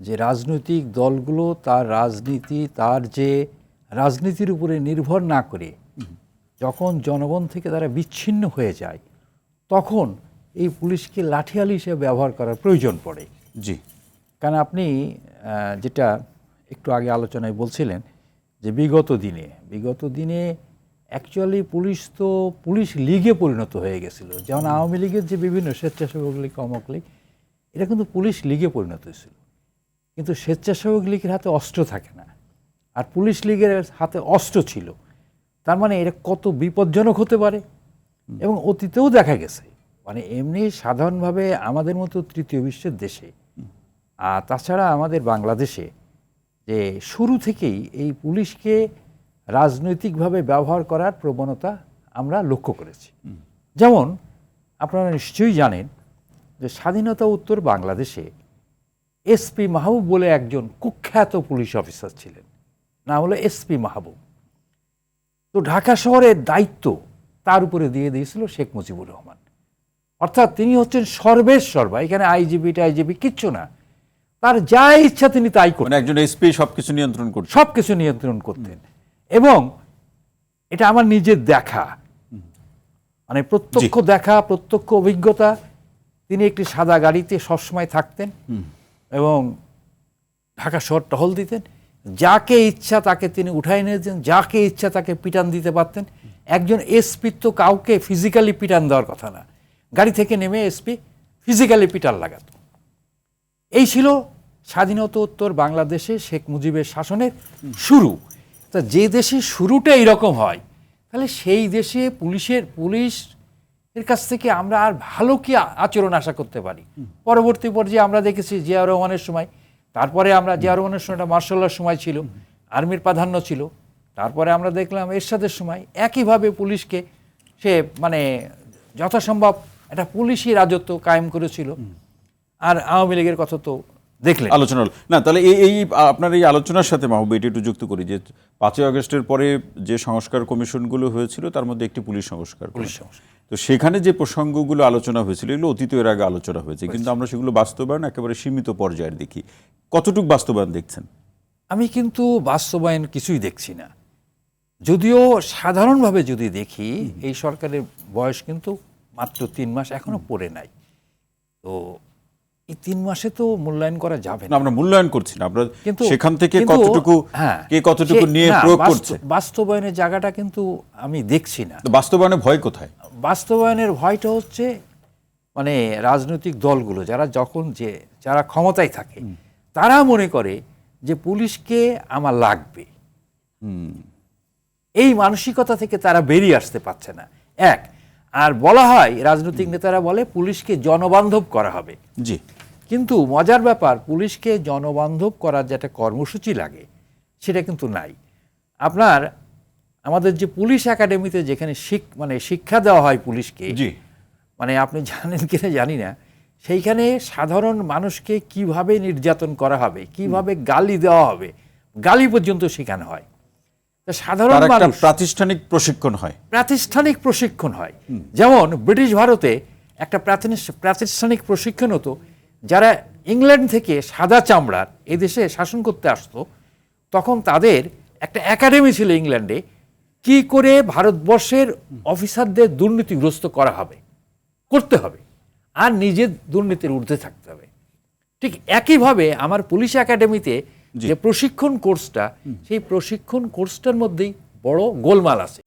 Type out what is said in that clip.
যে রাজনৈতিক দলগুলো তার রাজনীতির উপরে নির্ভর না করে যখন জনগণ থেকে তারা বিচ্ছিন্ন হয়ে যায়, তখন এই পুলিশকে লাঠিয়াল হিসেবে ব্যবহার করার প্রয়োজন পড়ে। জি, কারণ আপনি যেটা একটু আগে আলোচনায় বলছিলেন যে বিগত দিনে অ্যাকচুয়ালি পুলিশ লীগে পরিণত হয়ে গেছিল। যেমন আওয়ামী লীগের যে বিভিন্ন স্বেচ্ছাসেবক লীগ, অমক লীগ, এটা কিন্তু পুলিশ লীগে পরিণত হয়েছিল। কিন্তু স্বেচ্ছাসেবক লীগের হাতে অস্ত্র থাকে না, আর পুলিশ লীগের হাতে অস্ত্র ছিল। তার মানে এটা কত বিপজ্জনক হতে পারে। এবং অতীতেও দেখা গেছে, মানে এমনি সাধারণভাবে আমাদের মতো তৃতীয় বিশ্বের দেশে, আর তাছাড়া আমাদের বাংলাদেশে, যে শুরু থেকেই এই পুলিশকে রাজনৈতিকভাবে ব্যবহার করার প্রবণতা আমরা লক্ষ্য করেছি। যেমন আপনারা নিশ্চয়ই জানেন যে স্বাধীনতা উত্তর বাংলাদেশে এসপি মাহবুব বলে একজন কুখ্যাত পুলিশ অফিসার ছিলেন, নাম হলো এসপি মাহবুব। তো ঢাকা শহরের দায়িত্ব তার উপরে দিয়ে দিয়েছিল শেখ মুজিবুর রহমান। অর্থাৎ তিনি হচ্ছেন সর্বেসর্বা, এখানে আইজিপি টাইজিপি কিচ্ছু না, তার যা ইচ্ছা তিনি তাই করতেন। একজন এসপি সবকিছু নিয়ন্ত্রণ করতেন। এবং এটা আমার নিজের দেখা, মানে প্রত্যক্ষ দেখা, প্রত্যক্ষ অভিজ্ঞতা। তিনি একটি সাদা গাড়িতে সবসময় থাকতেন এবং ঢাকা শহর টহল দিতেন। যাকে ইচ্ছা তাকে তিনি উঠাই নিয়েছেন, যাকে ইচ্ছা তাকে পিটান দিতে পারতেন। একজন এসপি তো কাউকে ফিজিক্যালি পিটান দেওয়ার কথা না, গাড়ি থেকে নেমে এসপি ফিজিক্যালি পিটান লাগাত। এই ছিল স্বাধীনতোত্তর বাংলাদেশে শেখ মুজিবের শাসনের শুরু। তা যে দেশে শুরুটা এইরকম হয়, তাহলে সেই দেশে পুলিশের কাছ থেকে আমরা আর ভালো কি আচরণ আশা করতে পারি? পরবর্তী পর্যায়ে আমরা দেখেছি জিয়া রহমানের সময়, তারপরে আমরা জিয়া রহমানের সময়টা মার্শাল্লাহর সময় ছিল, আর্মির প্রাধান্য ছিল। তারপরে আমরা দেখলাম এরশাদের সময় একইভাবে পুলিশকে সে মানে যথাসম্ভব একটা পুলিশি রাজত্ব কায়েম করেছিল। আর আওয়ামী লীগের কথা তো দেখলেন। আলোচনা হল না, তাহলে এই আপনার এই আলোচনার সাথে মাহবুব এটা একটু যুক্ত করি যে 5ই আগস্টের পরে যে সংস্কার কমিশনগুলো হয়েছিল তার মধ্যে একটি পুলিশ সংস্কার। তো সেখানে যে প্রসঙ্গগুলো আলোচনা হয়েছিল এগুলো অতীতের আগে আলোচনা হয়েছে, কিন্তু আমরা সেগুলো বাস্তবায়ন একেবারে সীমিত পর্যায়ের দেখি। কতটুকু বাস্তবায়ন দেখছেন? আমি কিন্তু বাস্তবায়ন কিছুই দেখছি না। যদিও সাধারণভাবে যদি দেখি, এই সরকারের বয়স কিন্তু মাত্র 3 মাস, এখনো পড়ে নাই। তো এই 3 মাসে তো মূল্যায়ন করা যাবে না। আমরা মূল্যায়ন করছি না, আমরা সেখান থেকে কতটুকু নিয়ে প্রয়োগ করছে বাস্তবায়নের জায়গাটা কিন্তু আমি দেখছি না। বাস্তবায়নে ভয় কোথায়? বাস্তবায়নের ভয়টা হচ্ছে মানে রাজনৈতিক দলগুলো যারা ক্ষমতায় থাকে, তারা মনে করে যে পুলিশকে আমার লাগবে। এই মানসিকতা থেকে তারা বেরিয়ে আসতে পারছে না। আর বলা হয়, রাজনৈতিক নেতারা বলে পুলিশকে জনবান্ধব করা হবে। জি, কিন্তু মজার ব্যাপার, পুলিশকে জনবান্ধব করার যে একটা কর্মসূচি লাগে সেটা কিন্তু নাই। আমাদের যে পুলিশ একাডেমিতে যেখানে শিক্ষা দেওয়া হয় পুলিশকে, মানে আপনি জানেন কিনা জানি না, সেইখানে সাধারণ মানুষকে কিভাবে নির্যাতন করা হবে, কিভাবে গালি দেওয়া হবে, গালি পর্যন্ত শেখানো হয়। সাধারণ মানুষ প্রাতিষ্ঠানিক প্রশিক্ষণ হয়। যেমন ব্রিটিশ ভারতে একটা প্রাতিষ্ঠানিক প্রশিক্ষণ হতো। যারা ইংল্যান্ড থেকে সাদা চামড়ার এদেশে শাসন করতে আসতো, তখন তাদের একটা একাডেমি ছিল ইংল্যান্ডে, কি করে ভারতবর্ষের অফিসারদের দুর্নীতিগ্রস্ত করতে হবে আর নিজের দুর্নীতির ঊর্ধ্বে থাকতে হবে। ঠিক একইভাবে আমার পুলিশ একাডেমিতে যে প্রশিক্ষণ কোর্সটা, সেই প্রশিক্ষণ কোর্সটার মধ্যেই বড় গোলমাল আছে।